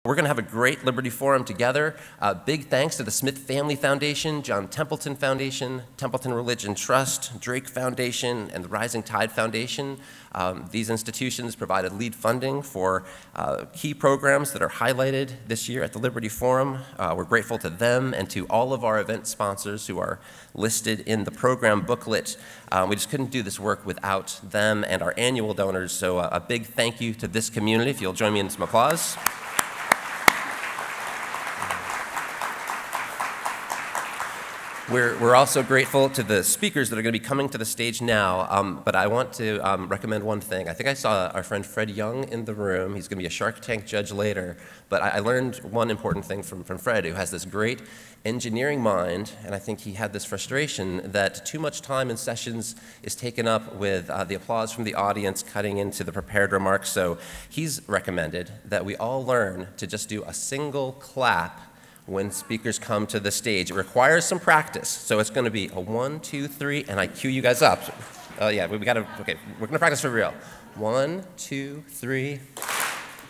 We're going to have a great Liberty Forum together. Big thanks to the Smith Family Foundation, John Templeton Foundation, Templeton Religion Trust, Drake Foundation, and the Rising Tide Foundation. These institutions provided lead funding for key programs that are highlighted this year at the Liberty Forum. We're grateful to them and to all of our event sponsors who are listed in the program booklet. We just couldn't do this work without them and our annual donors, so a big thank you to this community. If you'll join me in some applause. We're also grateful to the speakers that are going to be coming to the stage now, but I want to recommend one thing. I think I saw our friend Fred Young in the room. He's going to be a Shark Tank judge later, but I learned one important thing from Fred, who has this great engineering mind, and I think he had this frustration that too much time in sessions is taken up with the applause from the audience cutting into the prepared remarks, so he's recommended that we all learn to just do a single clap when speakers come to the stage. It requires some practice, so it's going to be a 1, 2, 3, and I cue you guys up. Yeah, we got to, okay, we're going to practice for real. 1, 2, 3,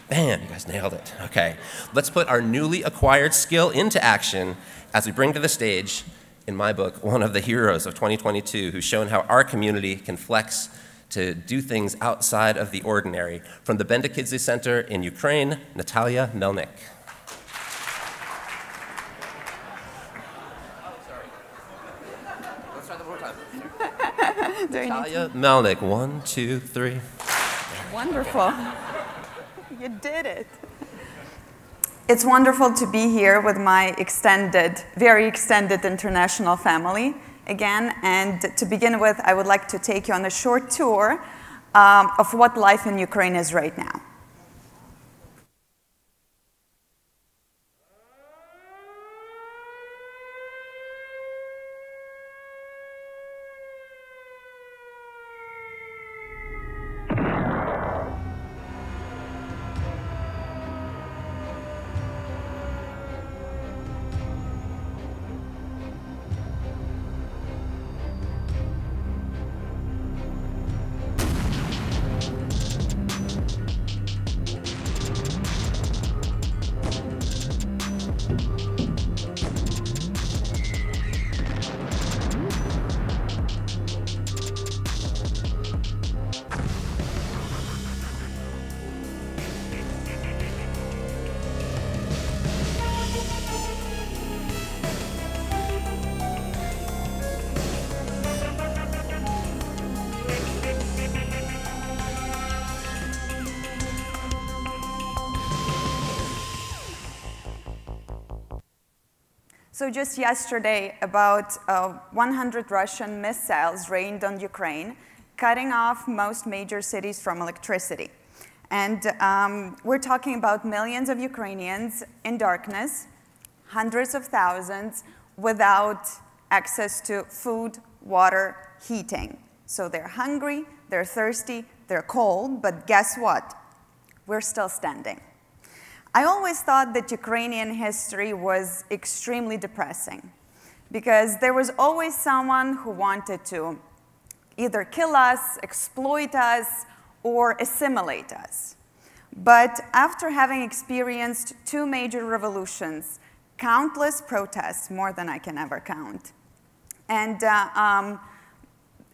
bam, you guys nailed it. Okay, let's put our newly acquired skill into action as we bring to the stage, in my book, one of the heroes of 2022 who's shown how our community can flex to do things outside of the ordinary. From the Bendukidze Center in Ukraine, Nataliya Melnyk. Nataliya Melnyk, 1, 2, 3. Wonderful. You did it. It's wonderful to be here with my very extended international family again. And to begin with, I would like to take you on a short tour of what life in Ukraine is right now. So just yesterday, about 100 Russian missiles rained on Ukraine, cutting off most major cities from electricity. And we're talking about millions of Ukrainians in darkness, hundreds of thousands without access to food, water, heating. So they're hungry, they're thirsty, they're cold, but guess what? We're still standing. I always thought that Ukrainian history was extremely depressing because there was always someone who wanted to either kill us, exploit us, or assimilate us. But after having experienced 2 major revolutions, countless protests, more than I can ever count, and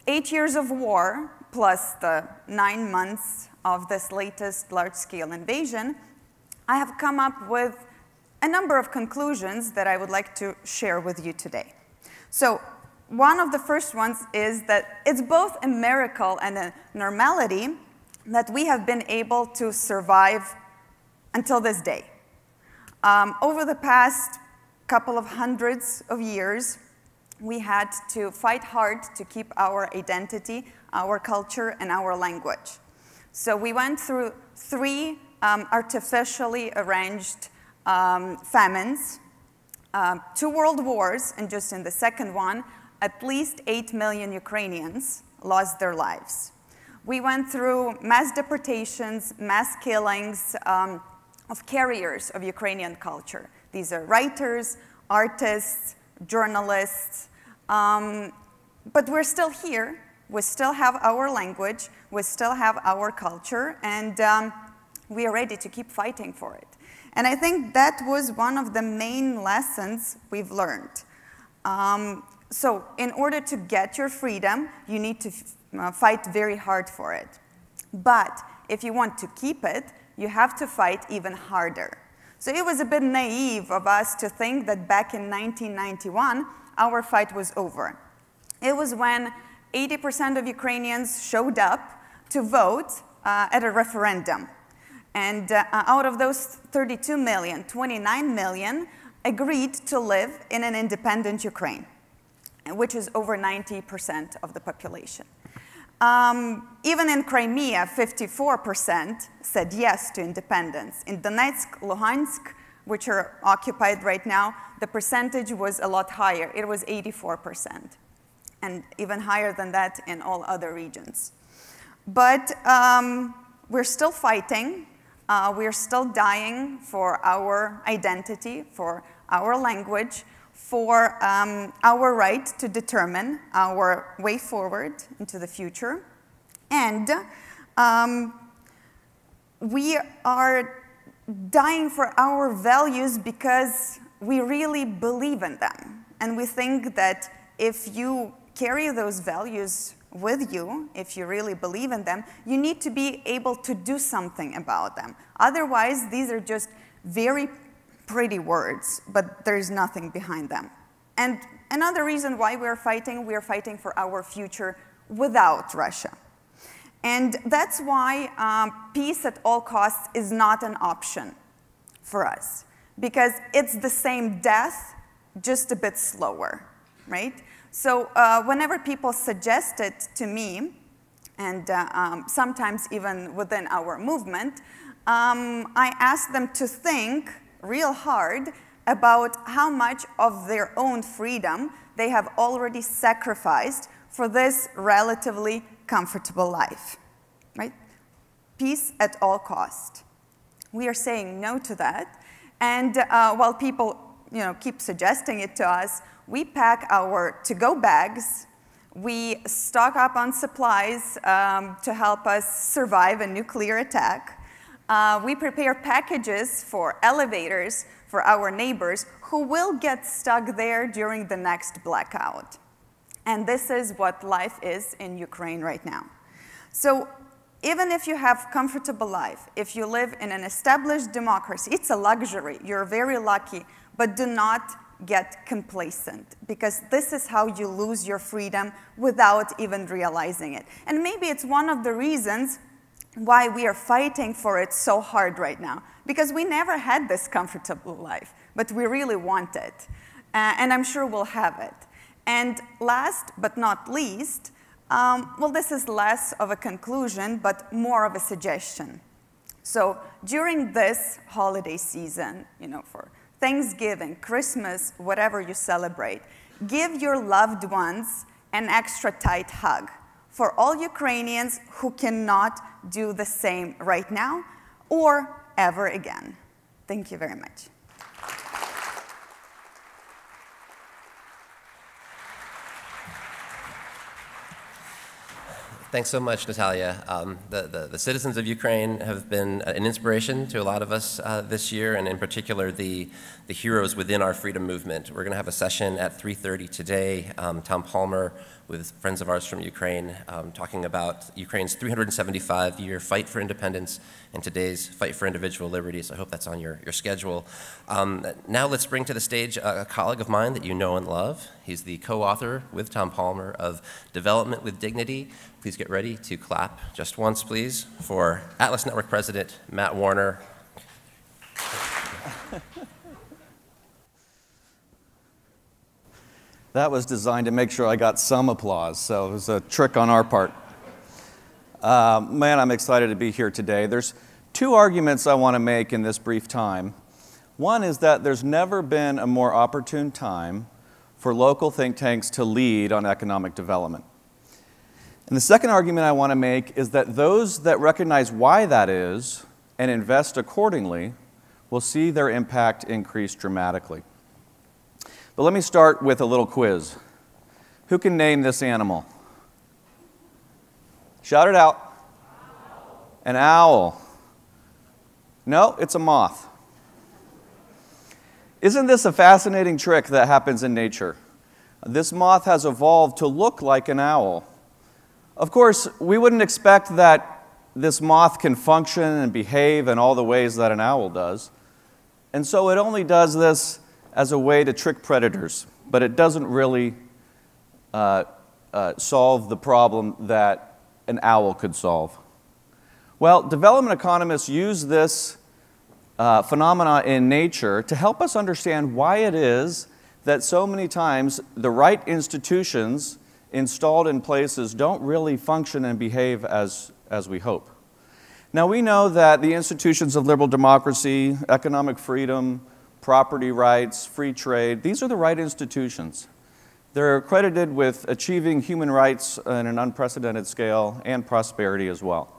8 years of war, plus the 9 months of this latest large-scale invasion, I have come up with a number of conclusions that I would like to share with you today. So one of the first ones is that it's both a miracle and a normality that we have been able to survive until this day. Over the past couple of hundreds of years, we had to fight hard to keep our identity, our culture, and our language. So we went through 3 artificially arranged famines, 2 world wars, and just in the second one, at least 8 million Ukrainians lost their lives. We went through mass deportations, mass killings of carriers of Ukrainian culture. These are writers, artists, journalists, but we're still here. We still have our language, we still have our culture, and we are ready to keep fighting for it. And I think that was one of the main lessons we've learned. So in order to get your freedom, you need to fight very hard for it. But if you want to keep it, you have to fight even harder. So it was a bit naive of us to think that back in 1991, our fight was over. It was when 80% of Ukrainians showed up to vote at a referendum. And out of those 32 million, 29 million agreed to live in an independent Ukraine, which is over 90% of the population. Even in Crimea, 54% said yes to independence. In Donetsk, Luhansk, which are occupied right now, the percentage was a lot higher. It was 84%, and even higher than that in all other regions. But we're still fighting. We're still dying for our identity, for our language, for our right to determine our way forward into the future. And we are dying for our values because we really believe in them. And we think that if you carry those values with you, if you really believe in them, you need to be able to do something about them. Otherwise, these are just very pretty words, but there's nothing behind them. And another reason why we're fighting for our future without Russia. And that's why peace at all costs is not an option for us, because it's the same death, just a bit slower, right? So whenever people suggest it to me, and sometimes even within our movement, I ask them to think real hard about how much of their own freedom they have already sacrificed for this relatively comfortable life, right? Peace at all cost. We are saying no to that, and while people keep suggesting it to us, we pack our to-go bags, we stock up on supplies to help us survive a nuclear attack. We prepare packages for elevators for our neighbors who will get stuck there during the next blackout. And this is what life is in Ukraine right now. So even if you have a comfortable life, if you live in an established democracy, it's a luxury. You're very lucky, but do not get complacent, because this is how you lose your freedom without even realizing it. And maybe it's one of the reasons why we are fighting for it so hard right now, because we never had this comfortable life, but we really want it. And I'm sure we'll have it. And last but not least, well, this is less of a conclusion, but more of a suggestion. So during this holiday season, for Thanksgiving, Christmas, whatever you celebrate, give your loved ones an extra tight hug. For all Ukrainians who cannot do the same right now or ever again. Thank you very much. Thanks so much, Nataliya. The citizens of Ukraine have been an inspiration to a lot of us this year, and in particular, the heroes within our freedom movement. We're going to have a session at 3:30 today. Tom Palmer, with friends of ours from Ukraine, talking about Ukraine's 375-year fight for independence and today's fight for individual liberties. I hope that's on your schedule. Now let's bring to the stage a colleague of mine that you know and love. He's the co-author with Tom Palmer of Development with Dignity. Please get ready to clap just once, please, for Atlas Network President Matt Warner. That was designed to make sure I got some applause, so it was a trick on our part. Man, I'm excited to be here today. There's two arguments I want to make in this brief time. One is that there's never been a more opportune time for local think tanks to lead on economic development. And the second argument I want to make is that those that recognize why that is and invest accordingly will see their impact increase dramatically. But let me start with a little quiz. Who can name this animal? Shout it out. An owl. No, it's a moth. Isn't this a fascinating trick that happens in nature? This moth has evolved to look like an owl. Of course, we wouldn't expect that this moth can function and behave in all the ways that an owl does. And so it only does this as a way to trick predators, but it doesn't really solve the problem that an owl could solve. Well, development economists use this phenomena in nature to help us understand why it is that so many times the right institutions installed in places don't really function and behave as we hope. Now, we know that the institutions of liberal democracy, economic freedom, property rights, free trade, these are the right institutions. They're credited with achieving human rights on an unprecedented scale and prosperity as well.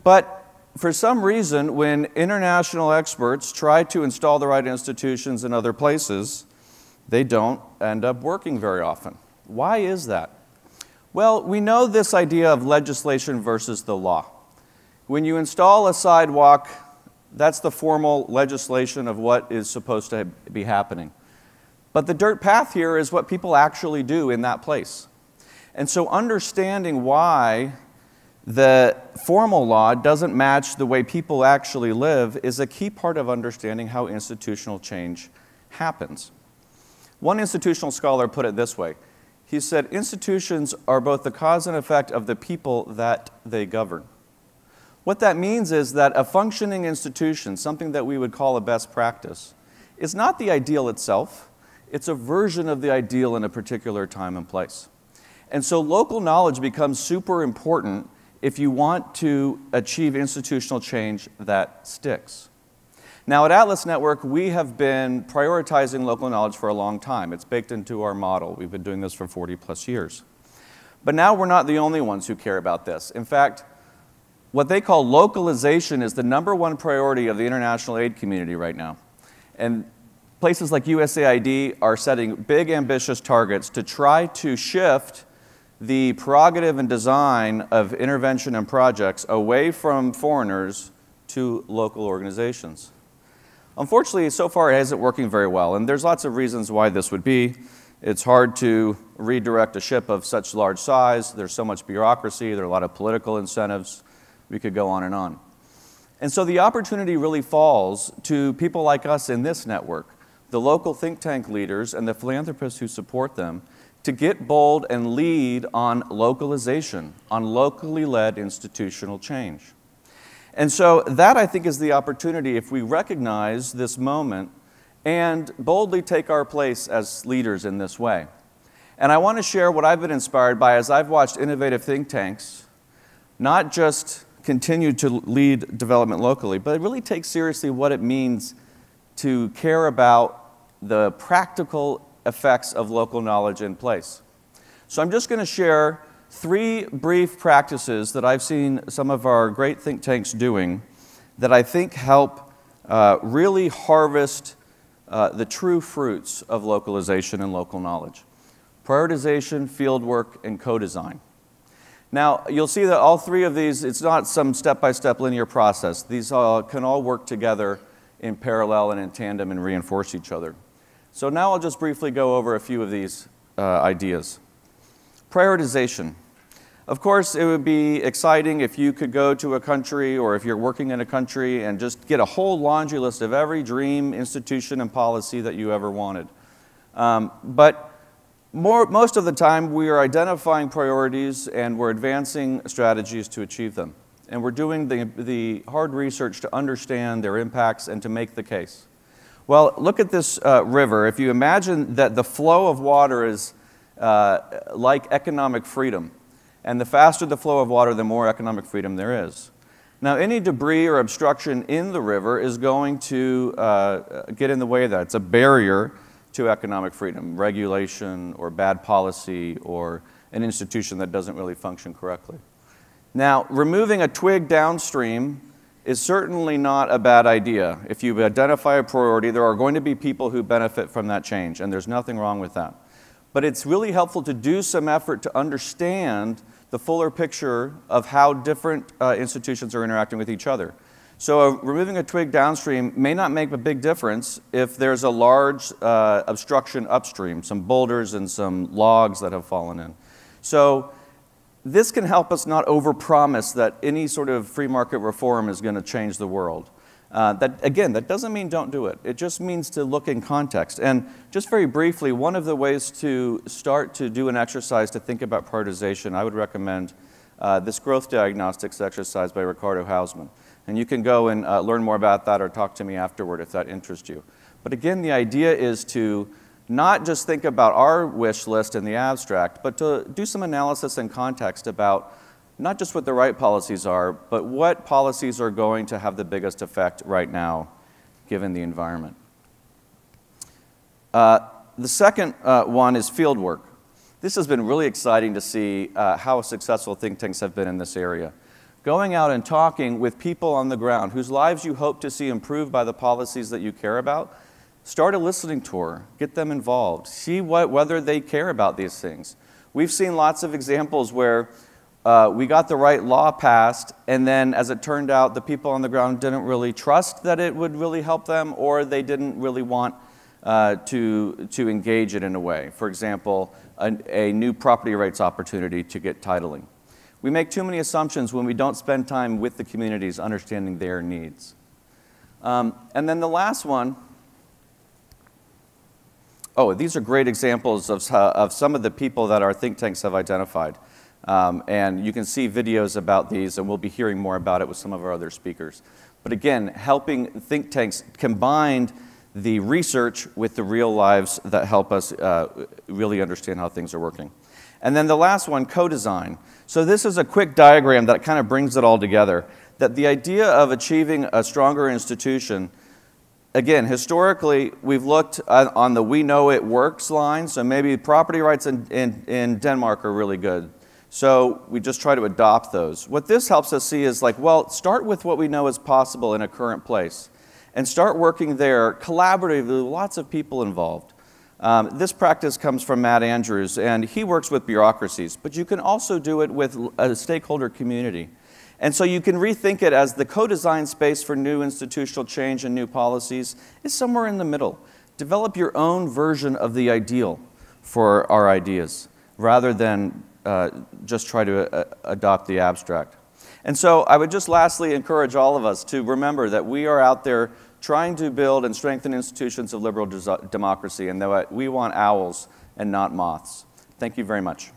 But for some reason, when international experts try to install the right institutions in other places, they don't end up working very often. Why is that? Well, we know this idea of legislation versus the law. When you install a sidewalk, that's the formal legislation of what is supposed to be happening. But the dirt path here is what people actually do in that place. And so understanding why the formal law doesn't match the way people actually live is a key part of understanding how institutional change happens. One institutional scholar put it this way. He said, institutions are both the cause and effect of the people that they govern. What that means is that a functioning institution, something that we would call a best practice, is not the ideal itself. It's a version of the ideal in a particular time and place. And so local knowledge becomes super important if you want to achieve institutional change that sticks. Now at Atlas Network, we have been prioritizing local knowledge for a long time. It's baked into our model. We've been doing this for 40+ years. But now we're not the only ones who care about this. In fact, what they call localization is the #1 priority of the international aid community right now. And places like USAID are setting big, ambitious targets to try to shift the prerogative and design of intervention and projects away from foreigners to local organizations. Unfortunately, so far it isn't working very well, and there's lots of reasons why this would be. It's hard to redirect a ship of such large size. There's so much bureaucracy. There are a lot of political incentives. We could go on. And so the opportunity really falls to people like us in this network, the local think tank leaders and the philanthropists who support them, to get bold and lead on localization, on locally led institutional change. And so that, I think, is the opportunity if we recognize this moment and boldly take our place as leaders in this way. And I want to share what I've been inspired by as I've watched innovative think tanks not just continue to lead development locally, but really take seriously what it means to care about the practical effects of local knowledge in place. So I'm just going to share 3 brief practices that I've seen some of our great think tanks doing that I think help really harvest the true fruits of localization and local knowledge. Prioritization, fieldwork, and co-design. Now, you'll see that all 3 of these, it's not some step-by-step linear process. These can all work together in parallel and in tandem and reinforce each other. So now I'll just briefly go over a few of these ideas. Prioritization. Of course, it would be exciting if you could go to a country or if you're working in a country and just get a whole laundry list of every dream, institution, and policy that you ever wanted. But most of the time, we are identifying priorities and we're advancing strategies to achieve them. And we're doing the hard research to understand their impacts and to make the case. Well, look at this river. If you imagine that the flow of water is like economic freedom, and the faster the flow of water, the more economic freedom there is. Now, any debris or obstruction in the river is going to get in the way of that. It's a barrier to economic freedom, regulation or bad policy or an institution that doesn't really function correctly. Now, removing a twig downstream is certainly not a bad idea. If you identify a priority, there are going to be people who benefit from that change, and there's nothing wrong with that. But it's really helpful to do some effort to understand the fuller picture of how different institutions are interacting with each other. So removing a twig downstream may not make a big difference if there's a large obstruction upstream, some boulders and some logs that have fallen in. So this can help us not overpromise that any sort of free market reform is going to change the world. Again, that doesn't mean don't do it. It just means to look in context. And just very briefly, one of the ways to start to do an exercise to think about prioritization, I would recommend this growth diagnostics exercise by Ricardo Hausmann. And you can go and learn more about that or talk to me afterward if that interests you. But again, the idea is to not just think about our wish list in the abstract, but to do some analysis and context about not just what the right policies are, but what policies are going to have the biggest effect right now, given the environment. The second one is field work. This has been really exciting to see how successful think tanks have been in this area. Going out and talking with people on the ground whose lives you hope to see improved by the policies that you care about, start a listening tour, get them involved, see whether they care about these things. We've seen lots of examples where we got the right law passed, and then as it turned out, the people on the ground didn't really trust that it would really help them, or they didn't really want to engage it in a way. For example, a new property rights opportunity to get titling. We make too many assumptions when we don't spend time with the communities understanding their needs. And then the last one, these are great examples of some of the people that our think tanks have identified. And you can see videos about these, and we'll be hearing more about it with some of our other speakers. But again, helping think tanks combine the research with the real lives that help us really understand how things are working. And then the last one, co-design. So this is a quick diagram that kind of brings it all together, that the idea of achieving a stronger institution, again, historically, we've looked on the we know it works line, so maybe property rights in Denmark are really good. So we just try to adopt those. What this helps us see is like, well, start with what we know is possible in a current place and start working there collaboratively with lots of people involved. This practice comes from Matt Andrews, and he works with bureaucracies, but you can also do it with a stakeholder community. And so you can rethink it as the co-design space for new institutional change and new policies is somewhere in the middle. Develop your own version of the ideal for our ideas, rather than just try to adopt the abstract. And so I would just lastly encourage all of us to remember that we are out there trying to build and strengthen institutions of liberal democracy, and that we want owls and not moths. Thank you very much.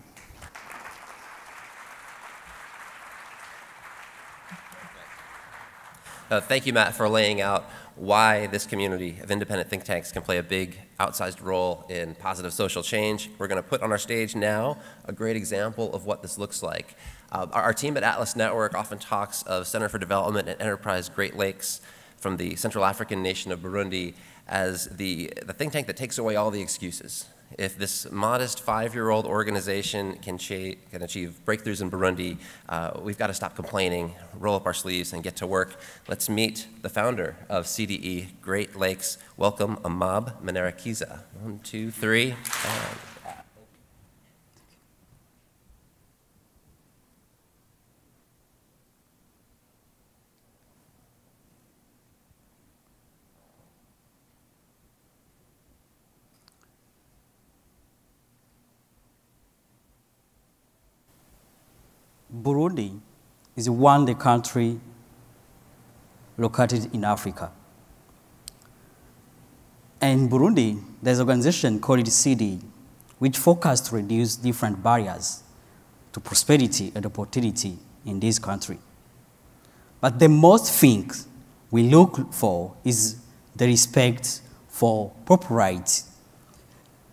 Thank you, Matt, for laying out why this community of independent think tanks can play a big, outsized role in positive social change. We're going to put on our stage now a great example of what this looks like. Our team at Atlas Network often talks of Center for Development and Enterprise Great Lakes from the Central African nation of Burundi as the think tank that takes away all the excuses. If this modest 5-year-old organization can achieve breakthroughs in Burundi, we've got to stop complaining, roll up our sleeves, and get to work. Let's meet the founder of CDE Great Lakes. Welcome, Aimable Manirakiza. 1, 2, 3. Burundi is one country located in Africa. And in Burundi, there's an organization called CDE, which focuses to reduce different barriers to prosperity and opportunity in this country. But the most things we look for is the respect for property rights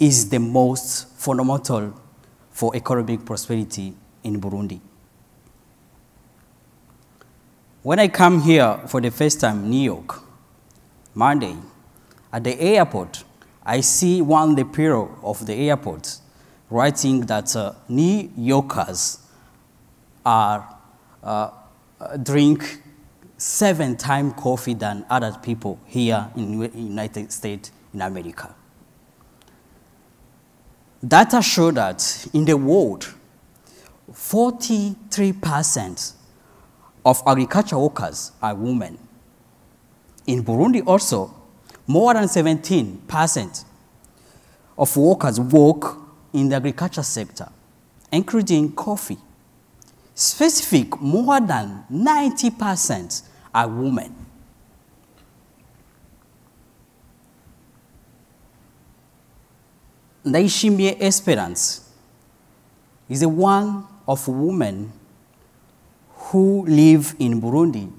is the most fundamental for economic prosperity in Burundi. When I come here for the first time in New York, Monday, at the airport, I see one of the people of the airport writing that New Yorkers drink 7 times coffee than other people here in the United States in America. Data show that in the world, 43% of agriculture workers are women, In Burundi also, more than 17% of workers work in the agriculture sector, including coffee. Specific, more than 90% are women. Ndayishimiye Esperance is one of women who live in Burundi,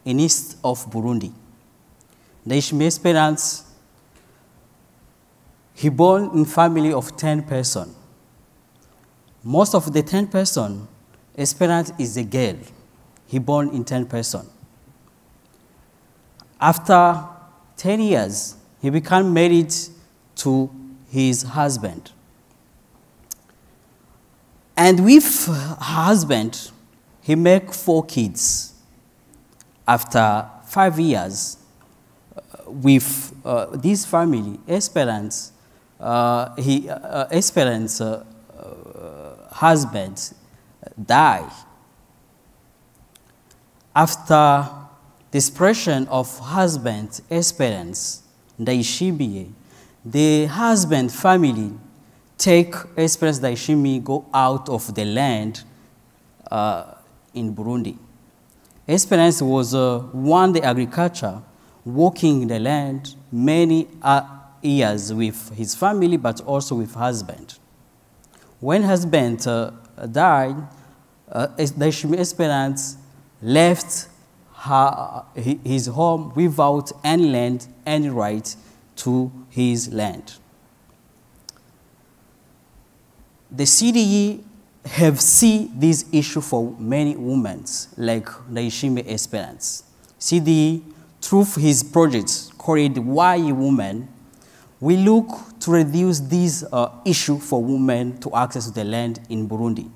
in east of Burundi. Ndayishimiye Esperance, he born in family of 10 persons. Most of the 10 persons, Esperance is a girl. He born in 10 persons. After 10 years, he became married to his husband. And with her husband, he made 4 kids. After 5 years, with this family, Esperance, Esperance's husband died. After the separation of husband Esperance, Ndayishimiye, the husband family take Esperance Ndayishimiye go out of the land in Burundi. Esperance was one the agriculture, working in the land many years with his family, but also with husband. When husband died, Ndayishimiye Esperance left his home without any land, any right to his land. The CDE have seen this issue for many women, like Ndayishimiye Esperance. CDE, through his projects called Why Women, we look to reduce this issue for women to access the land in Burundi.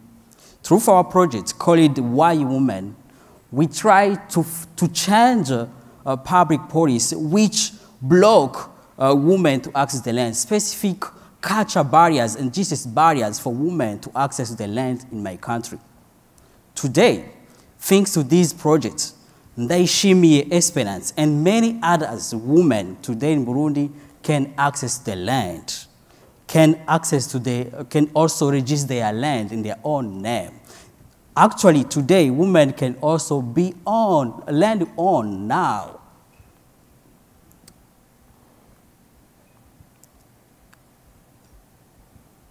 Through our project called Why Women, we try to change public policy which block women to access the land, specific culture barriers and justice barriers for women to access the land in my country. Today, thanks to these projects, Ndayishimiye Esperance and many others women today in Burundi can access the land, can also register their land in their own name. Actually, today, women can also be on land owned now.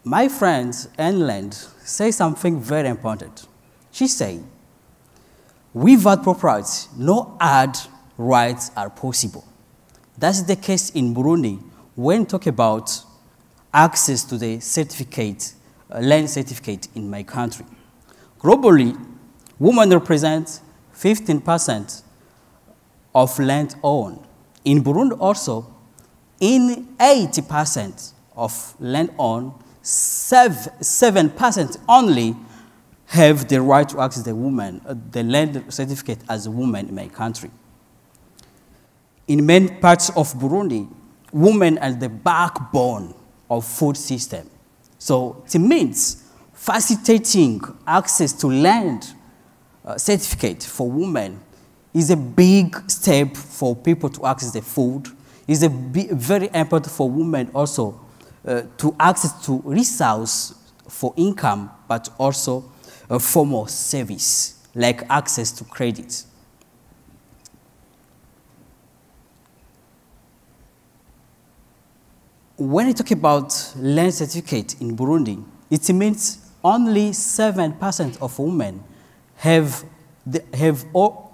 My friend, Enland, say something very important. She said, without property, no other rights are possible. That's the case in Burundi when talk about access to the certificate, land certificate in my country. Globally, women represent 15% of land owned. In Burundi also, in 80% of land owned, 7% only have the right to access the land certificate as a woman in my country. In many parts of Burundi, women are the backbone of food system. So it means facilitating access to land certificate for women is a big step for people to access the food. It's very important for women also to access to resource for income, but also a form of service, like access to credit. When I talk about land certificate in Burundi, it means only 7% of women have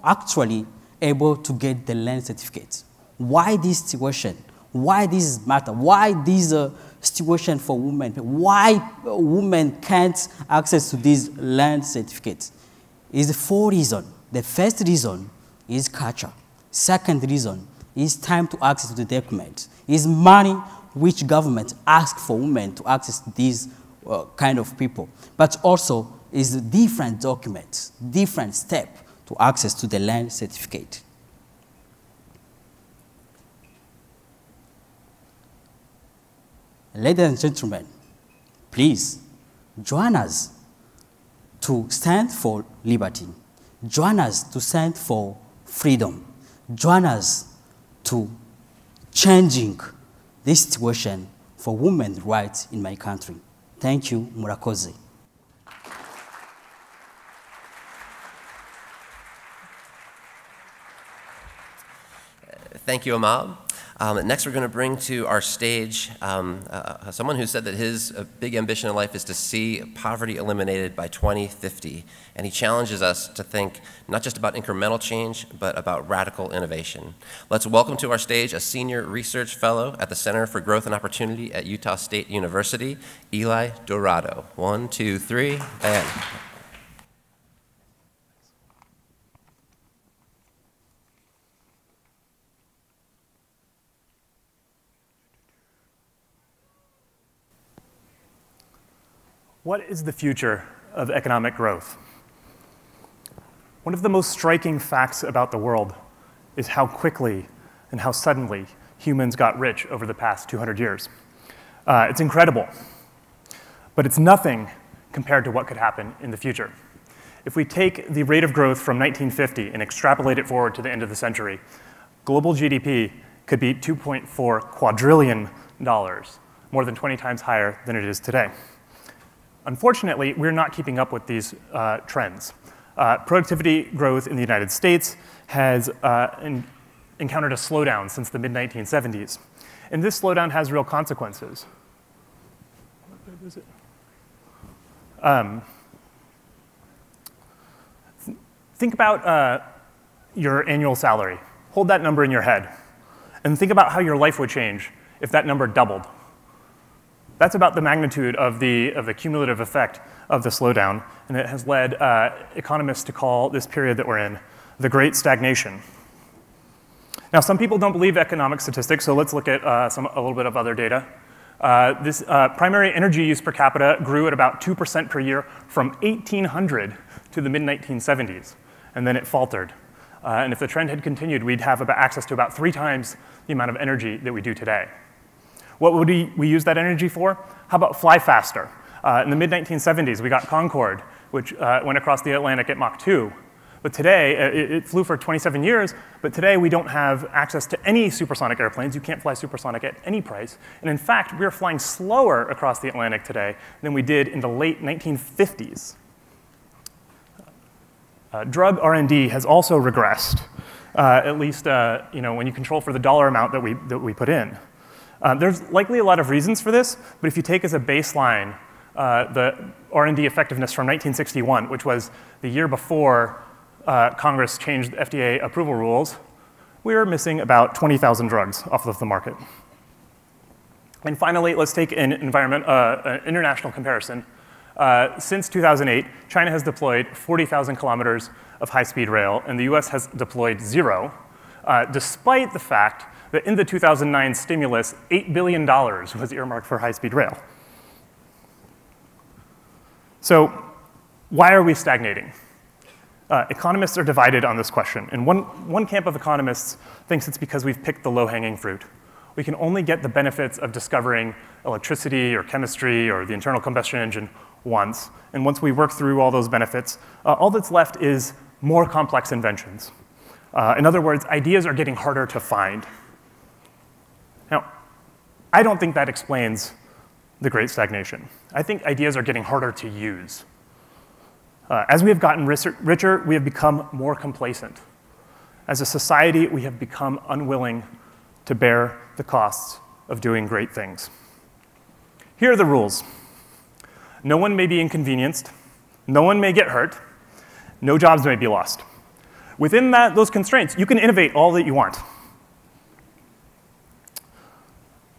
actually able to get the land certificate. Why this situation? Why this matter? Why this situation for women? Why women can't access to this land certificate? Is 4 reasons. The first reason is culture. Second reason is time to access to the document. Is money which government asks for women to access these kind of people. But also is different documents, different step to access to the land certificate. Ladies and gentlemen, please join us to stand for liberty. Join us to stand for freedom. Join us to changing this situation for women's rights in my country. Thank you, Murakoze. Thank you, Aimable. Next, we're going to bring to our stage someone who said that his big ambition in life is to see poverty eliminated by 2050. And he challenges us to think not just about incremental change, but about radical innovation. Let's welcome to our stage a senior research fellow at the Center for Growth and Opportunity at Utah State University, Eli Dourado. 1, 2, 3, and... What is the future of economic growth? One of the most striking facts about the world is how quickly and how suddenly humans got rich over the past 200 years. It's incredible, but it's nothing compared to what could happen in the future. If we take the rate of growth from 1950 and extrapolate it forward to the end of the century, global GDP could be $2.4 quadrillion, more than 20 times higher than it is today. Unfortunately, we're not keeping up with these trends. Productivity growth in the United States has encountered a slowdown since the mid-1970s. And this slowdown has real consequences. Think about your annual salary. Hold that number in your head. And think about how your life would change if that number doubled. That's about the magnitude of the cumulative effect of the slowdown, and it has led economists to call this period that we're in the Great Stagnation. Now, some people don't believe economic statistics, so let's look at a little bit of other data. This primary energy use per capita grew at about 2% per year from 1800 to the mid-1970s, and then it faltered. And if the trend had continued, we'd have access to about 3 times the amount of energy that we do today. What would we use that energy for? How about fly faster? In the mid-1970s, we got Concorde, which went across the Atlantic at Mach 2. But today, it flew for 27 years, but today we don't have access to any supersonic airplanes. You can't fly supersonic at any price. And in fact, we're flying slower across the Atlantic today than we did in the late 1950s. Drug R&D has also regressed, at least when you control for the dollar amount that we put in. There's likely a lot of reasons for this, but if you take as a baseline the R&D effectiveness from 1961, which was the year before Congress changed the FDA approval rules, we were missing about 20,000 drugs off of the market. And finally, let's take an international comparison. Since 2008, China has deployed 40,000 kilometers of high-speed rail, and the US has deployed 0, despite the fact that in the 2009 stimulus, $8 billion was earmarked for high-speed rail. So why are we stagnating? Economists are divided on this question. And one camp of economists thinks it's because we've picked the low-hanging fruit. We can only get the benefits of discovering electricity or chemistry or the internal combustion engine once. And once we work through all those benefits, all that's left is more complex inventions. In other words, ideas are getting harder to find. Now, I don't think that explains the Great Stagnation. I think ideas are getting harder to use. As we have gotten richer, we have become more complacent. As a society, we have become unwilling to bear the costs of doing great things. Here are the rules. No one may be inconvenienced. No one may get hurt. No jobs may be lost. Within those constraints, you can innovate all that you want.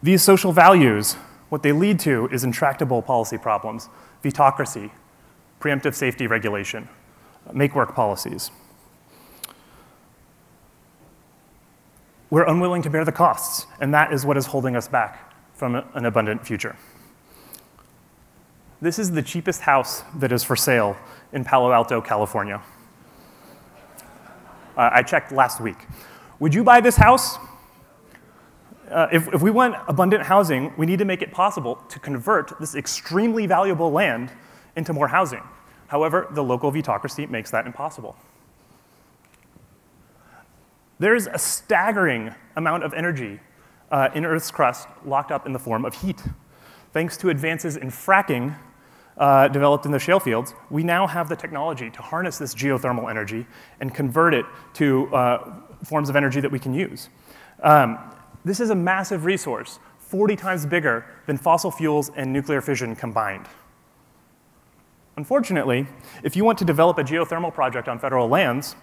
These social values, what they lead to is intractable policy problems, vetocracy, preemptive safety regulation, make-work policies. We're unwilling to bear the costs, and that is what is holding us back from an abundant future. This is the cheapest house that is for sale in Palo Alto, California. I checked last week. Would you buy this house? If we want abundant housing, we need to make it possible to convert this extremely valuable land into more housing. However, the local vetocracy makes that impossible. There's a staggering amount of energy in Earth's crust locked up in the form of heat. Thanks to advances in fracking developed in the shale fields, we now have the technology to harness this geothermal energy and convert it to forms of energy that we can use. This is a massive resource, 40 times bigger than fossil fuels and nuclear fission combined. Unfortunately, if you want to develop a geothermal project on federal lands,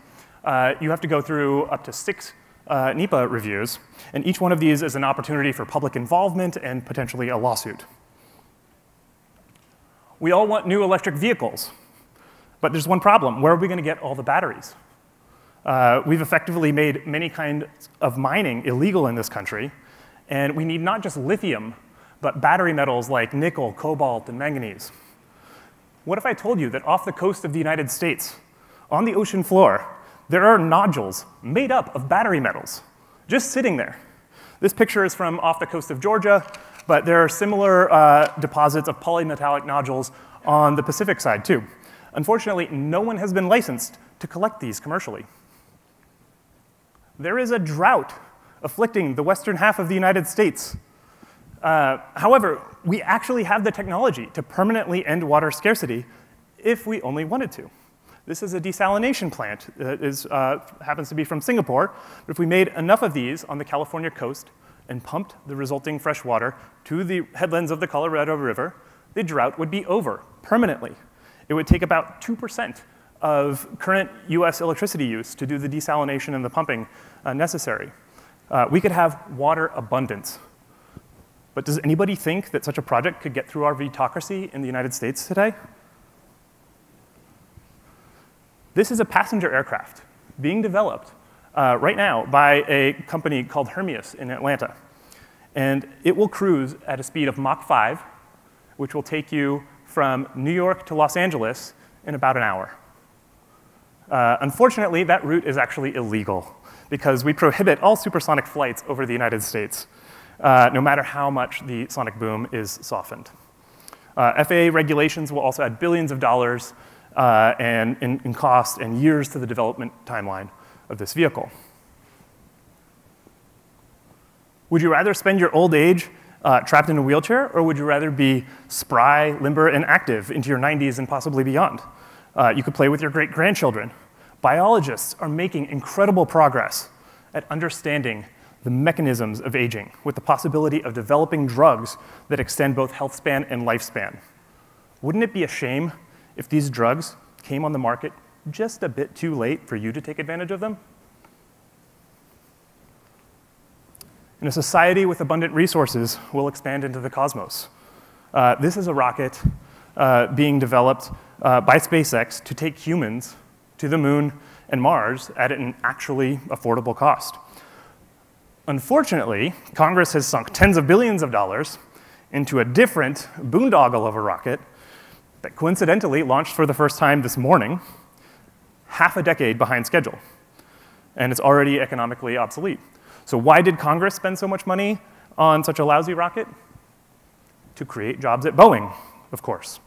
you have to go through up to 6 NEPA reviews, and each one of these is an opportunity for public involvement and potentially a lawsuit. We all want new electric vehicles, but there's one problem. Where are we going to get all the batteries? We've effectively made many kinds of mining illegal in this country, and we need not just lithium, but battery metals like nickel, cobalt, and manganese. What if I told you that off the coast of the United States, on the ocean floor, there are nodules made up of battery metals, just sitting there? This picture is from off the coast of Georgia, but there are similar deposits of polymetallic nodules on the Pacific side, too. Unfortunately, no one has been licensed to collect these commercially. There is a drought afflicting the western half of the United States. However, we actually have the technology to permanently end water scarcity if we only wanted to. This is a desalination plant that happens to be from Singapore. But if we made enough of these on the California coast and pumped the resulting fresh water to the headlands of the Colorado River, the drought would be over permanently. It would take about 2% of current US electricity use to do the desalination and the pumping necessary. We could have water abundance. But does anybody think that such a project could get through our vetocracy in the United States today? This is a passenger aircraft being developed right now by a company called Hermeus in Atlanta. And it will cruise at a speed of Mach 5, which will take you from New York to Los Angeles in about an hour. Unfortunately, that route is actually illegal because we prohibit all supersonic flights over the United States, no matter how much the sonic boom is softened. FAA regulations will also add billions of dollars in cost and years to the development timeline of this vehicle. Would you rather spend your old age trapped in a wheelchair, or would you rather be spry, limber, and active into your 90s and possibly beyond? You could play with your great-grandchildren. Biologists are making incredible progress at understanding the mechanisms of aging, with the possibility of developing drugs that extend both health span and lifespan. Wouldn't it be a shame if these drugs came on the market just a bit too late for you to take advantage of them? In a society with abundant resources, we'll expand into the cosmos. This is a rocket being developed by SpaceX to take humans to the moon and Mars at an actually affordable cost. Unfortunately, Congress has sunk tens of billions of dollars into a different boondoggle of a rocket that coincidentally launched for the first time this morning, half a decade behind schedule. And it's already economically obsolete. So why did Congress spend so much money on such a lousy rocket? To create jobs at Boeing, of course.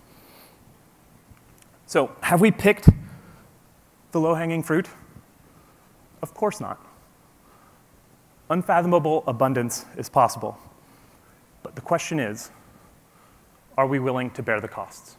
So have we picked the low-hanging fruit? Of course not. Unfathomable abundance is possible. But the question is, are we willing to bear the costs?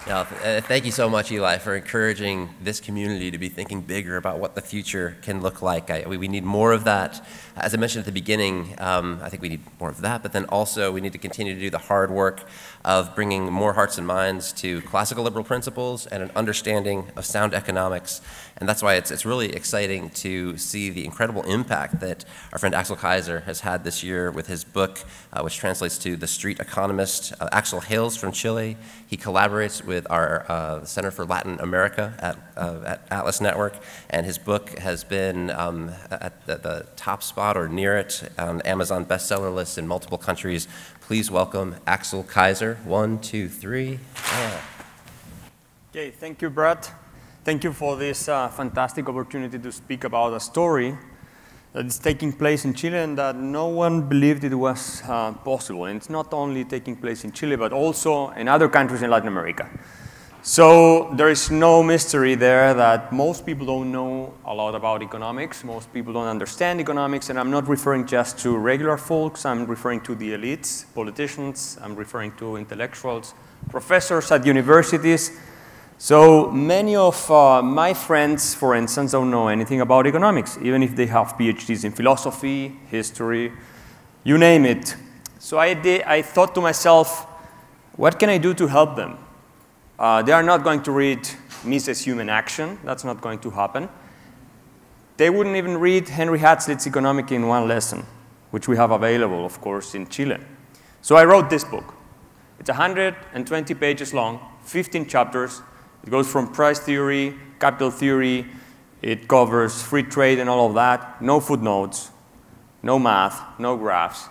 Yeah, thank you so much, Eli, for encouraging this community to be thinking bigger about what the future can look like. We need more of that. As I mentioned at the beginning, I think we need more of that, but then also we need to continue to do the hard work of bringing more hearts and minds to classical liberal principles and an understanding of sound economics. And that's why it's really exciting to see the incredible impact that our friend Axel Kaiser has had this year with his book, which translates to The Street Economist. Axel hails from Chile. He collaborates with our Center for Latin America at Atlas Network, and his book has been at the top spot or near it on Amazon bestseller lists in multiple countries. Please welcome Axel Kaiser. 1, 2, 3. Yeah. Okay, thank you, Brett. Thank you for this fantastic opportunity to speak about a story that is taking place in Chile and that no one believed it was possible. And it's not only taking place in Chile, but also in other countries in Latin America. So there is no mystery there that most people don't know a lot about economics. Most people don't understand economics, and I'm not referring just to regular folks. I'm referring to the elites, politicians. I'm referring to intellectuals, professors at universities. So many of my friends, for instance, don't know anything about economics, even if they have PhDs in philosophy, history, you name it. So I thought to myself, what can I do to help them? They are not going to read Mises Human Action. That's not going to happen. They wouldn't even read Henry Hazlitt's Economic in One Lesson, which we have available, of course, in Chile. So I wrote this book. It's 120 pages long, 15 chapters. It goes from price theory, capital theory. It covers free trade and all of that. No footnotes, no math, no graphs,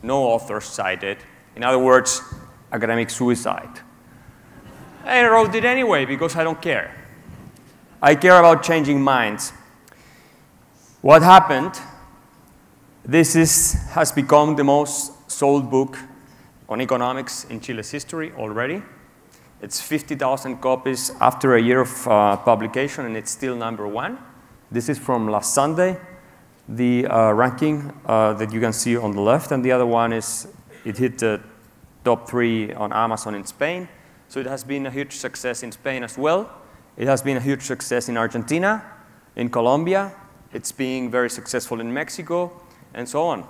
no authors cited. In other words, academic suicide. I wrote it anyway because I don't care. I care about changing minds. What happened? This has become the most sold book on economics in Chile's history already. It's 50,000 copies after a year of publication, and it's still #1. This is from last Sunday, the ranking that you can see on the left, and the other one is it hit the top 3 on Amazon in Spain. So it has been a huge success in Spain as well. It has been a huge success in Argentina, in Colombia. It's being very successful in Mexico, and so on.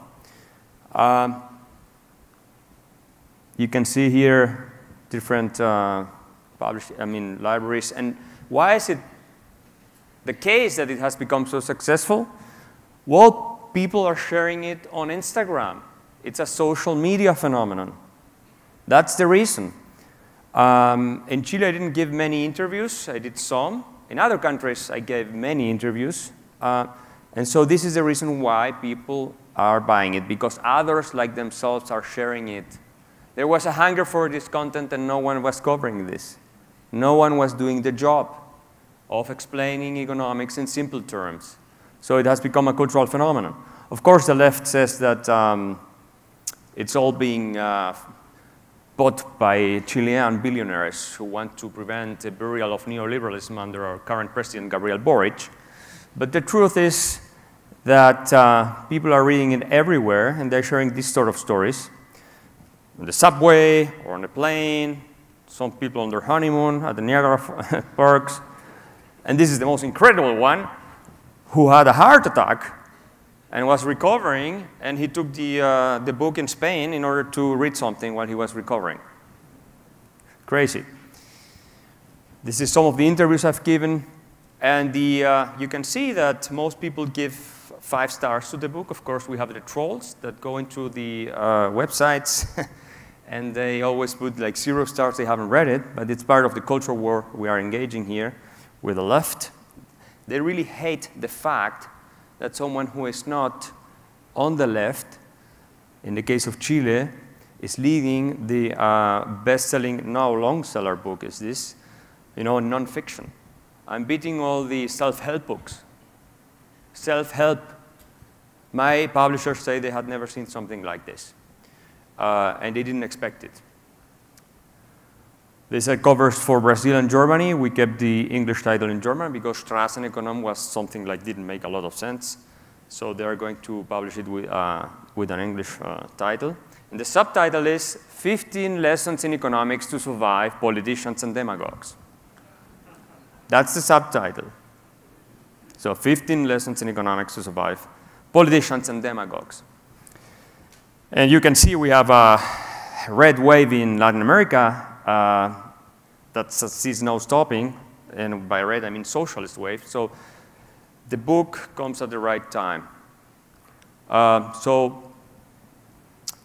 You can see here different libraries. And why is it the case that it has become so successful? Well, people are sharing it on Instagram. It's a social media phenomenon. That's the reason. In Chile, I didn't give many interviews. I did some. In other countries, I gave many interviews. And so this is the reason why people are buying it, because others like themselves are sharing it. There was a hunger for this content, and no one was covering this. No one was doing the job of explaining economics in simple terms. So it has become a cultural phenomenon. Of course, the left says that it's all being bought by Chilean billionaires who want to prevent the burial of neoliberalism under our current president, Gabriel Boric. But the truth is that people are reading it everywhere, and they're sharing these sort of stories. On the subway or on the plane, some people on their honeymoon at the Niagara Parks. And this is the most incredible one, who had a heart attack and was recovering, and he took the book in Spain in order to read something while he was recovering. Crazy. This is some of the interviews I've given, and you can see that most people give 5 stars to the book. Of course, we have the trolls that go into the websites, and they always put like 0 stars, they haven't read it, but it's part of the cultural war we are engaging here with the left. They really hate the fact that someone who is not on the left, in the case of Chile, is leading the best-selling, now long-seller book is this, nonfiction. I'm beating all the self-help books. Self-help. My publishers say they had never seen something like this, and they didn't expect it. This covers for Brazil and Germany. We kept the English title in German because Straßenökonom was something like didn't make a lot of sense. So they are going to publish it with an English title. And the subtitle is 15 Lessons in Economics to Survive Politicians and Demagogues. That's the subtitle. So 15 Lessons in Economics to Survive Politicians and Demagogues. And you can see we have a red wave in Latin America that sees no stopping, and by red I mean socialist wave. So the book comes at the right time. So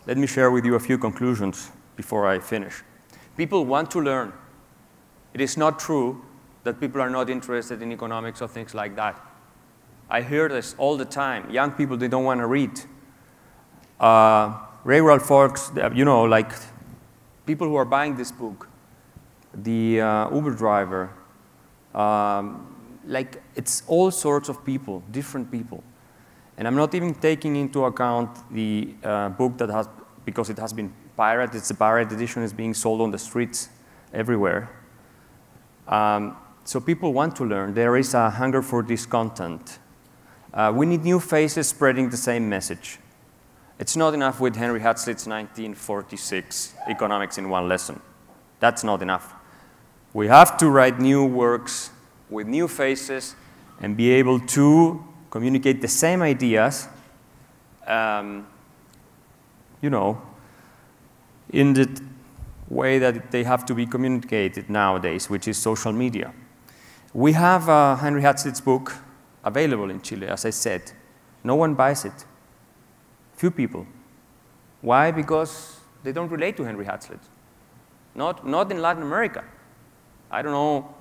let me share with you a few conclusions before I finish. People want to learn. It is not true that people are not interested in economics or things like that. I hear this all the time. Young people, they don't want to read. Regular folks, like people who are buying this book, the Uber driver, like it's all sorts of people, different people. And I'm not even taking into account the book that has, because it has been pirated, it's a pirate edition, is being sold on the streets everywhere. So people want to learn. There is a hunger for this content. We need new faces spreading the same message. It's not enough with Henry Hazlitt's 1946 economics in one lesson. That's not enough. We have to write new works with new faces and be able to communicate the same ideas, you know, in the way that they have to be communicated nowadays, which is social media. We have Henry Hazlitt's book available in Chile, as I said. No one buys it. Few people. Why? Because they don't relate to Henry Hazlitt. Not in Latin America. I don't know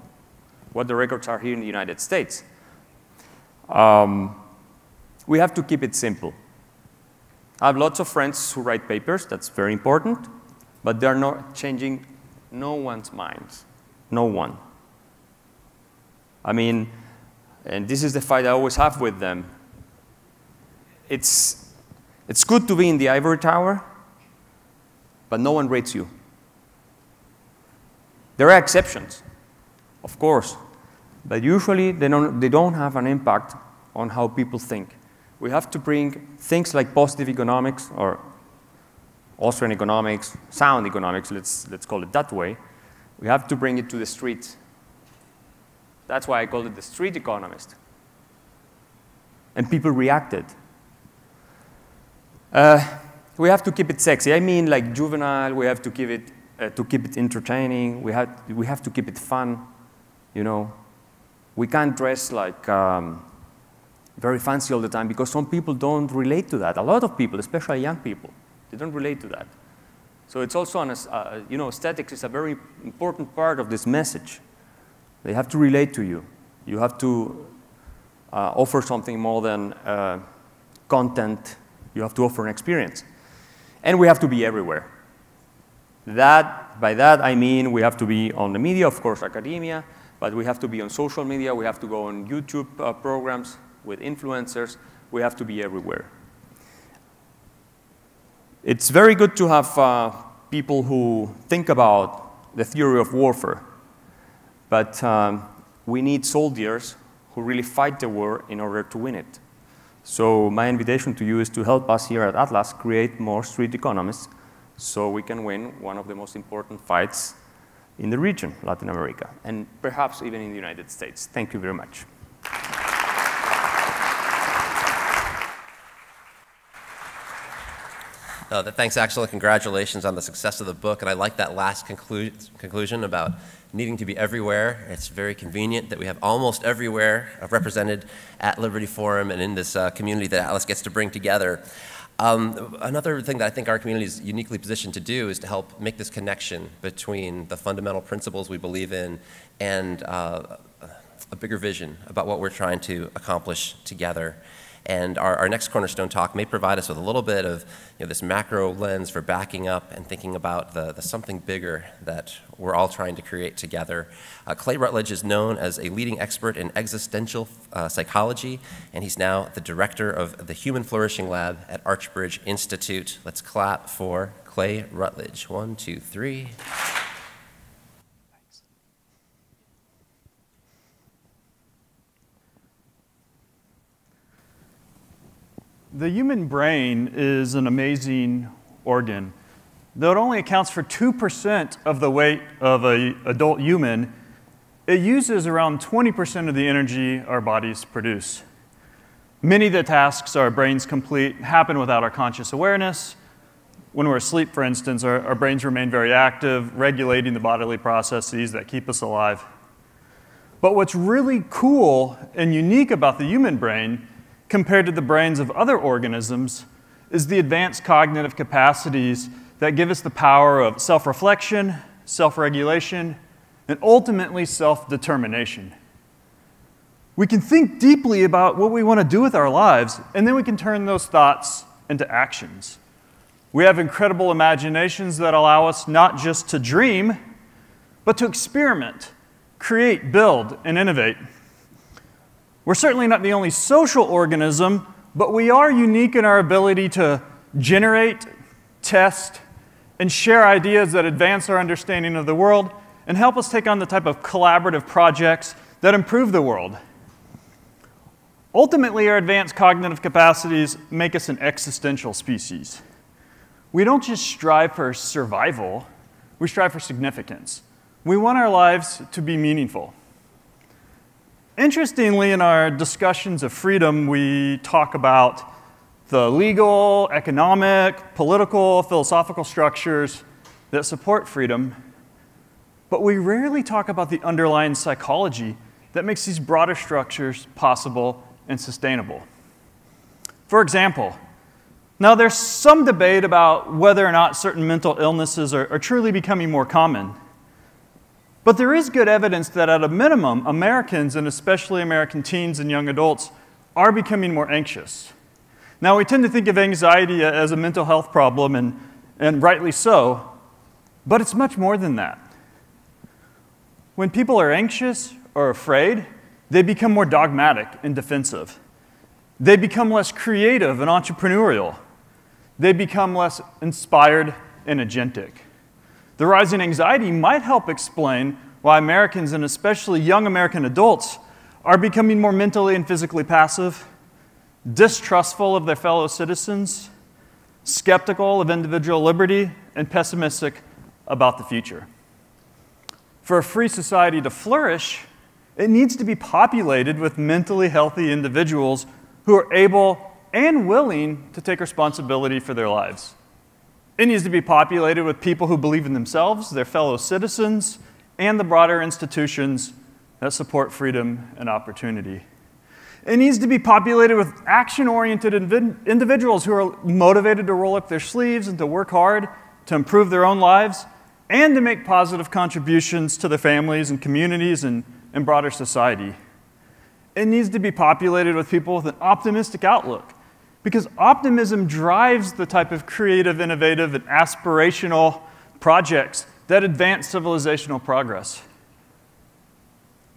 what the records are here in the United States. We have to keep it simple. I have lots of friends who write papers. That's very important. But they're not changing no one's minds. No one. I mean, and this is the fight I always have with them. It's good to be in the ivory tower, but no one rates you. There are exceptions, of course, but usually they don't have an impact on how people think. We have to bring things like positive economics or Austrian economics, sound economics, let's call it that way. We have to bring it to the streets. That's why I call it the street economist. And people reacted. We have to keep it sexy. I mean, like juvenile. We have to keep it entertaining. We have to keep it fun. You know, we can't dress like very fancy all the time because some people don't relate to that. A lot of people, especially young people, they don't relate to that. So it's also you know, aesthetics is a very important part of this message. They have to relate to you. You have to offer something more than content. You have to offer an experience. And we have to be everywhere. By that, I mean we have to be on the media, of course, academia, but we have to be on social media. We have to go on YouTube programs with influencers. We have to be everywhere. It's very good to have people who think about the theory of warfare, but we need soldiers who really fight the war in order to win it. So my invitation to you is to help us here at Atlas create more street economists so we can win one of the most important fights in the region, Latin America, and perhaps even in the United States. Thank you very much. Thanks, Axel, and congratulations on the success of the book. And I like that last conclusion about needing to be everywhere. It's very convenient that we have almost everywhere represented at Liberty Forum and in this community that Atlas gets to bring together. Another thing that I think our community is uniquely positioned to do is to help make this connection between the fundamental principles we believe in and a bigger vision about what we're trying to accomplish together. And our next Cornerstone talk may provide us with a little bit of this macro lens for backing up and thinking about the something bigger that we're all trying to create together. Clay Rutledge is known as a leading expert in existential psychology, and he's now the director of the Human Flourishing Lab at Archbridge Institute. Let's clap for Clay Rutledge. 1, 2, 3. The human brain is an amazing organ. Though it only accounts for 2% of the weight of an adult human, it uses around 20% of the energy our bodies produce. Many of the tasks our brains complete happen without our conscious awareness. When we're asleep, for instance, our brains remain very active, regulating the bodily processes that keep us alive. But what's really cool and unique about the human brain compared to the brains of other organisms is the advanced cognitive capacities that give us the power of self-reflection, self-regulation, and ultimately self-determination. We can think deeply about what we want to do with our lives, and then we can turn those thoughts into actions. We have incredible imaginations that allow us not just to dream, but to experiment, create, build, and innovate. We're certainly not the only social organism but we are unique in our ability to generate, test, and share ideas that advance our understanding of the world and help us take on the type of collaborative projects that improve the world. Ultimately, our advanced cognitive capacities make us an existential species. We don't just strive for survival, we strive for significance. We want our lives to be meaningful. Interestingly, in our discussions of freedom, we talk about the legal, economic, political, philosophical structures that support freedom, but we rarely talk about the underlying psychology that makes these broader structures possible and sustainable. For example, now there's some debate about whether or not certain mental illnesses are truly becoming more common. But there is good evidence that at a minimum, Americans, and especially American teens and young adults, are becoming more anxious. Now, we tend to think of anxiety as a mental health problem, and rightly so, but it's much more than that. When people are anxious or afraid, they become more dogmatic and defensive. They become less creative and entrepreneurial. They become less inspired and agentic. The rising anxiety might help explain why Americans, and especially young American adults, are becoming more mentally and physically passive, distrustful of their fellow citizens, skeptical of individual liberty, and pessimistic about the future. For a free society to flourish, it needs to be populated with mentally healthy individuals who are able and willing to take responsibility for their lives. It needs to be populated with people who believe in themselves, their fellow citizens, and the broader institutions that support freedom and opportunity. It needs to be populated with action-oriented individuals who are motivated to roll up their sleeves and to work hard to improve their own lives and to make positive contributions to their families and communities and broader society. It needs to be populated with people with an optimistic outlook, because optimism drives the type of creative, innovative, and aspirational projects that advance civilizational progress.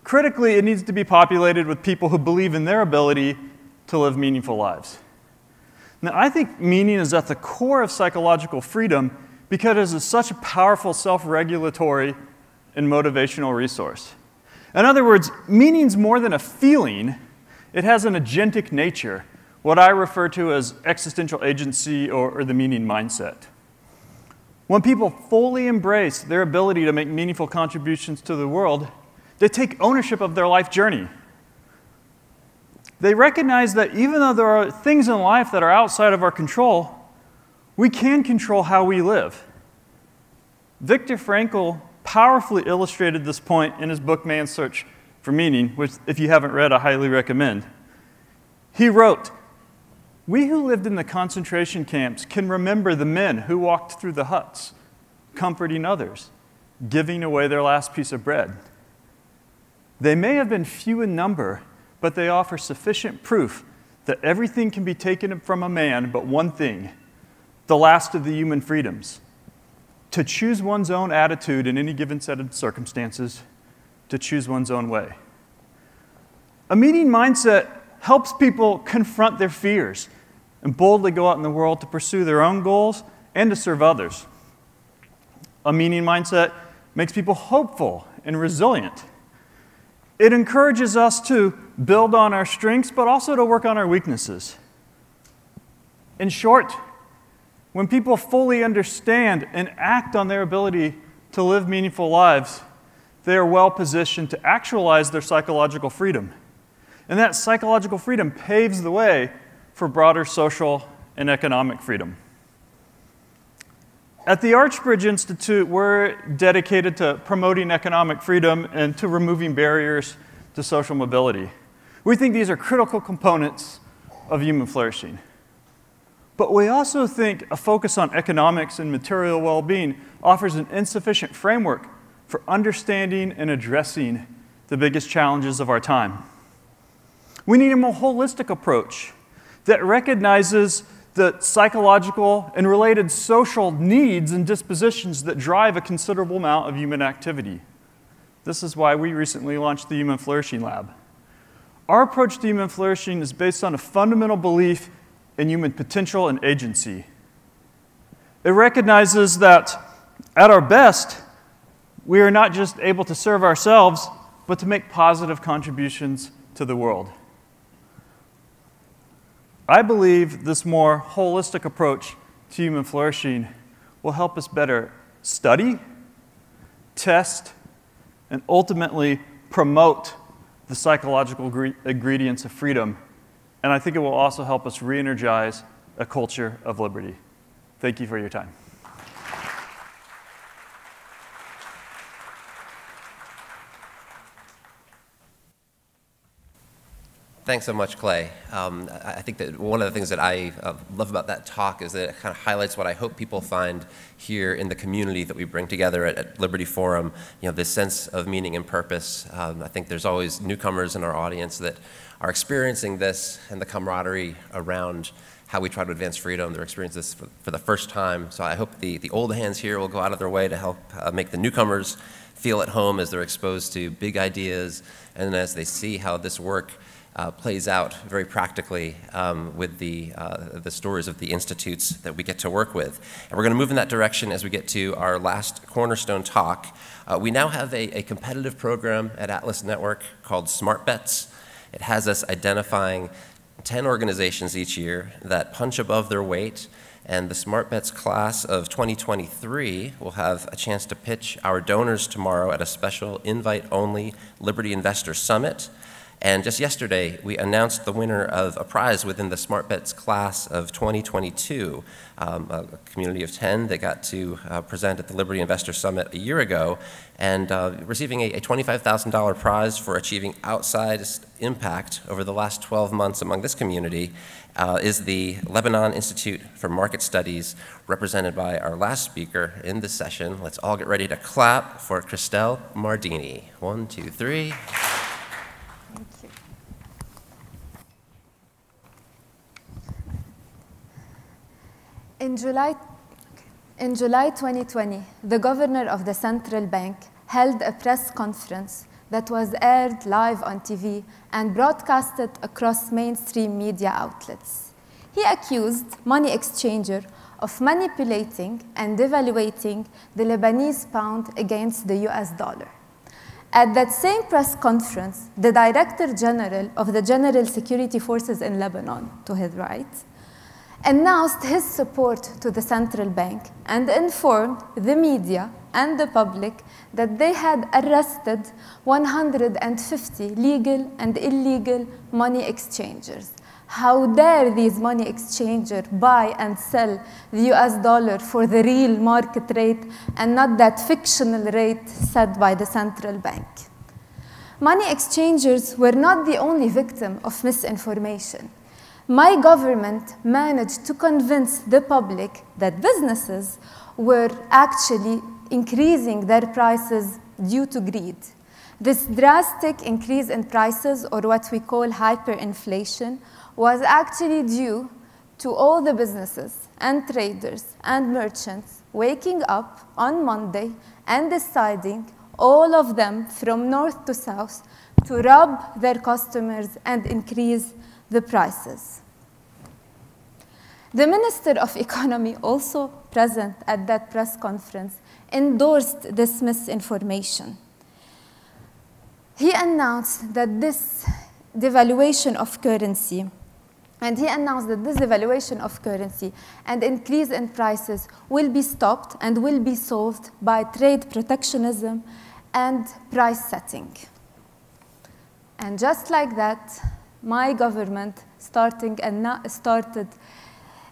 Critically, it needs to be populated with people who believe in their ability to live meaningful lives. Now, I think meaning is at the core of psychological freedom because it is such a powerful self-regulatory and motivational resource. In other words, meaning's more than a feeling. It has an agentic nature, what I refer to as existential agency or the meaning mindset. When people fully embrace their ability to make meaningful contributions to the world, they take ownership of their life journey. They recognize that even though there are things in life that are outside of our control, we can control how we live. Viktor Frankl powerfully illustrated this point in his book, Man's Search for Meaning, which, if you haven't read, I highly recommend. He wrote, "We who lived in the concentration camps can remember the men who walked through the huts, comforting others, giving away their last piece of bread. They may have been few in number, but they offer sufficient proof that everything can be taken from a man but one thing, the last of the human freedoms, to choose one's own attitude in any given set of circumstances, to choose one's own way." A meaning mindset helps people confront their fears and boldly go out in the world to pursue their own goals and to serve others. A meaning mindset makes people hopeful and resilient. It encourages us to build on our strengths, but also to work on our weaknesses. In short, when people fully understand and act on their ability to live meaningful lives, they are well positioned to actualize their psychological freedom. And that psychological freedom paves the way for broader social and economic freedom. At the Archbridge Institute, we're dedicated to promoting economic freedom and to removing barriers to social mobility. We think these are critical components of human flourishing. But we also think a focus on economics and material well-being offers an insufficient framework for understanding and addressing the biggest challenges of our time. We need a more holistic approach that recognizes the psychological and related social needs and dispositions that drive a considerable amount of human activity. This is why we recently launched the Human Flourishing Lab. Our approach to human flourishing is based on a fundamental belief in human potential and agency. It recognizes that at our best, we are not just able to serve ourselves, but to make positive contributions to the world. I believe this more holistic approach to human flourishing will help us better study, test, and ultimately promote the psychological ingredients of freedom. And I think it will also help us re-energize a culture of liberty. Thank you for your time. Thanks so much, Clay. I think that one of the things that I love about that talk is that it kind of highlights what I hope people find here in the community that we bring together at Liberty Forum, this sense of meaning and purpose. I think there's always newcomers in our audience that are experiencing this and the camaraderie around how we try to advance freedom. They're experiencing this for the first time. So I hope the old hands here will go out of their way to help make the newcomers feel at home as they're exposed to big ideas and as they see how this work plays out very practically with the stories of the institutes that we get to work with. And we're going to move in that direction as we get to our last Cornerstone Talk. We now have a competitive program at Atlas Network called Smart Bets. It has us identifying 10 organizations each year that punch above their weight, and the Smart Bets class of 2023 will have a chance to pitch our donors tomorrow at a special invite-only Liberty Investor Summit. And just yesterday, we announced the winner of a prize within the Smart Bets class of 2022, a community of 10 that got to present at the Liberty Investor Summit a year ago, and receiving a $25,000 prize for achieving outsized impact over the last 12 months among this community is the Lebanon Institute for Market Studies, represented by our last speaker in this session. Let's all get ready to clap for Christelle Mardini. 1, 2, 3. Thank you. In July 2020, the governor of the central bank held a press conference that was aired live on TV and broadcasted across mainstream media outlets. He accused money exchanger of manipulating and devaluating the Lebanese pound against the US dollar. At that same press conference, the Director General of the General Security Forces in Lebanon, to his right, announced his support to the central bank and informed the media and the public that they had arrested 150 legal and illegal money exchangers. How dare these money exchangers buy and sell the US dollar for the real market rate and not that fictional rate set by the central bank? Money exchangers were not the only victim of misinformation. My government managed to convince the public that businesses were actually increasing their prices due to greed. This drastic increase in prices, or what we call hyperinflation, was actually due to all the businesses and traders and merchants waking up on Monday and deciding, all of them from north to south, to rob their customers and increase the prices. The Minister of Economy, also present at that press conference, endorsed this misinformation. He announced that this devaluation of currency and increase in prices will be stopped and will be solved by trade protectionism and price setting. And just like that, my government started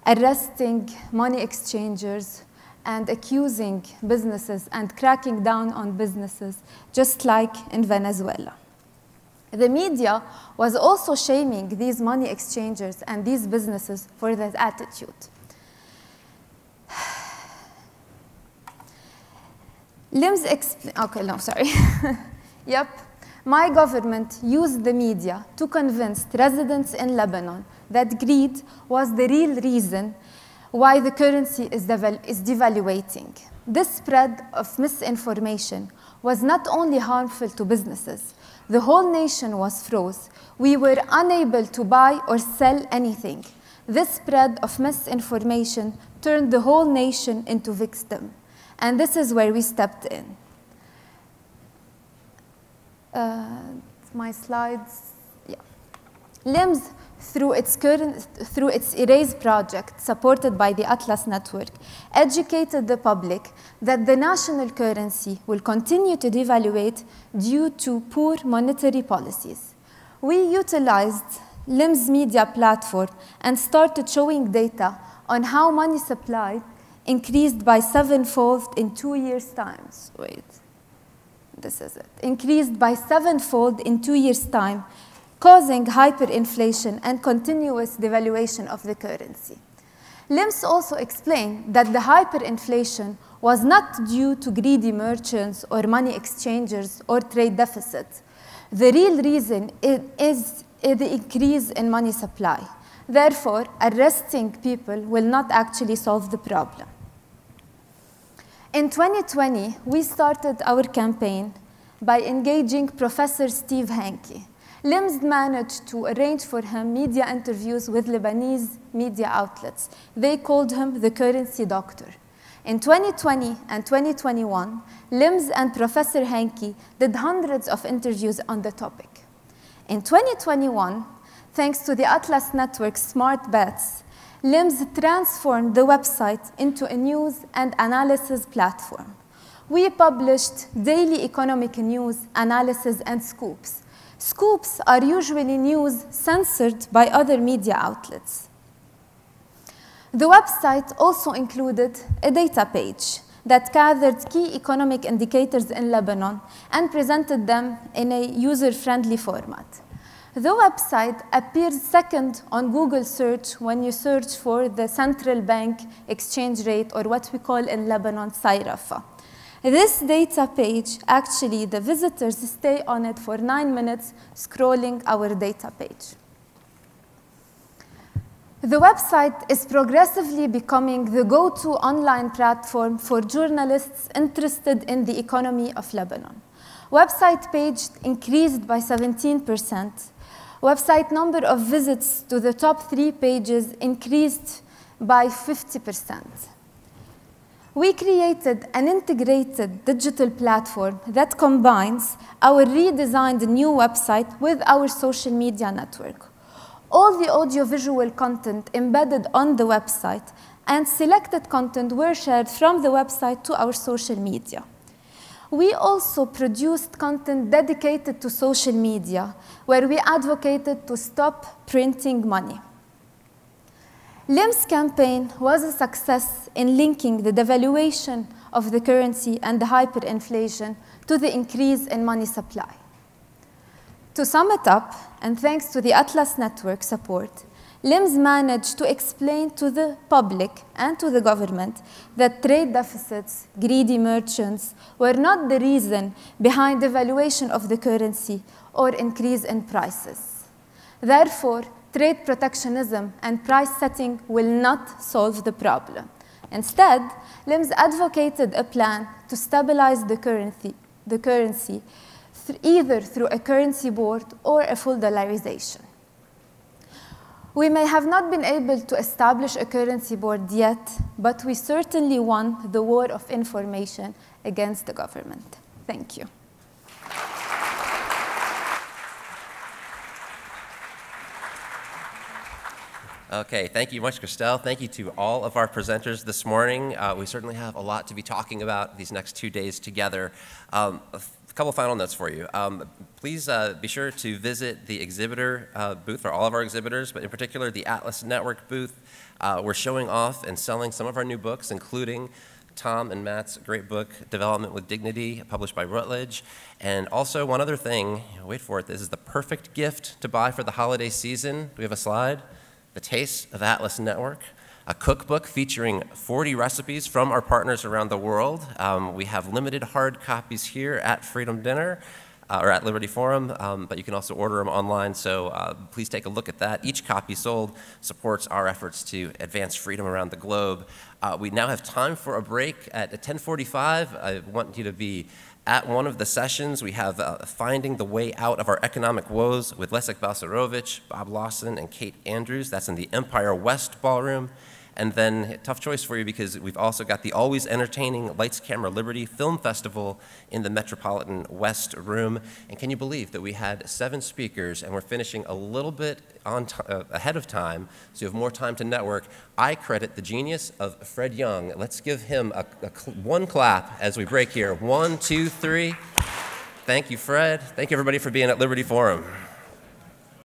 arresting money exchangers and accusing businesses and cracking down on businesses, just like in Venezuela. The media was also shaming these money exchangers and these businesses for that attitude. Yep. My government used the media to convince residents in Lebanon that greed was the real reason why the currency is devaluating. This spread of misinformation was not only harmful to businesses, the whole nation was froze. We were unable to buy or sell anything. This spread of misinformation turned the whole nation into victim. And this is where we stepped in. My slides, yeah. LIMS, through its Erase project, supported by the Atlas Network, educated the public that the national currency will continue to devaluate due to poor monetary policies. We utilized LIMS media platform and started showing data on how money supply increased by 7-fold in 2 years' time. Wait, this is it. Increased by 7-fold in 2 years' time, causing hyperinflation and continuous devaluation of the currency. LIMS also explained that the hyperinflation was not due to greedy merchants or money exchangers or trade deficits. The real reason is the increase in money supply. Therefore, arresting people will not actually solve the problem. In 2020, we started our campaign by engaging Professor Steve Hanke. LIMS managed to arrange for him media interviews with Lebanese media outlets. They called him the currency doctor. In 2020 and 2021, LIMS and Professor Hanke did hundreds of interviews on the topic. In 2021, thanks to the Atlas Network's smart bets, LIMS transformed the website into a news and analysis platform. We published daily economic news, analysis, and scoops. Scoops are usually news censored by other media outlets. The website also included a data page that gathered key economic indicators in Lebanon and presented them in a user-friendly format. The website appears second on Google search when you search for the central bank exchange rate, or what we call in Lebanon, Sayrafa. This data page, actually, the visitors stay on it for 9 minutes scrolling our data page. The website is progressively becoming the go-to online platform for journalists interested in the economy of Lebanon. Website page increased by 17%. Website number of visits to the top 3 pages increased by 50%. We created an integrated digital platform that combines our redesigned new website with our social media network. All the audiovisual content embedded on the website and selected content were shared from the website to our social media. We also produced content dedicated to social media, where we advocated to stop printing money. LIMS campaign was a success in linking the devaluation of the currency and the hyperinflation to the increase in money supply. To sum it up, and thanks to the Atlas Network support, LIMS managed to explain to the public and to the government that trade deficits, greedy merchants, were not the reason behind the devaluation of the currency or increase in prices. Therefore, trade protectionism and price setting will not solve the problem. Instead, LIMS advocated a plan to stabilize the currency either through a currency board or a full dollarization. We may have not been able to establish a currency board yet, but we certainly won the war of information against the government. Thank you. Okay, thank you much, Christelle. Thank you to all of our presenters this morning. We certainly have a lot to be talking about these next 2 days together. A couple final notes for you. Please be sure to visit the exhibitor booth for all of our exhibitors, but in particular the Atlas Network booth. We're showing off and selling some of our new books, including Tom and Matt's great book, Development with Dignity, published by Routledge. And also one other thing, wait for it, this is the perfect gift to buy for the holiday season. Do we have a slide? The Taste of Atlas Network, a cookbook featuring 40 recipes from our partners around the world. We have limited hard copies here at Freedom Dinner, or at Liberty Forum, but you can also order them online, so please take a look at that. Each copy sold supports our efforts to advance freedom around the globe. We now have time for a break at 10:45. I want you to be At one of the sessions, we have Finding the Way Out of Our Economic Woes with Leszek Balcerowicz, Bob Lawson, and Kate Andrews. That's in the Empire West Ballroom. And then, tough choice for you because we've also got the always entertaining Lights, Camera, Liberty Film Festival in the Metropolitan West Room. And can you believe that we had 7 speakers and we're finishing a little bit ahead of time, so you have more time to network? I credit the genius of Fred Young. Let's give him one clap as we break here. 1, 2, 3. Thank you, Fred. Thank you, everybody, for being at Liberty Forum.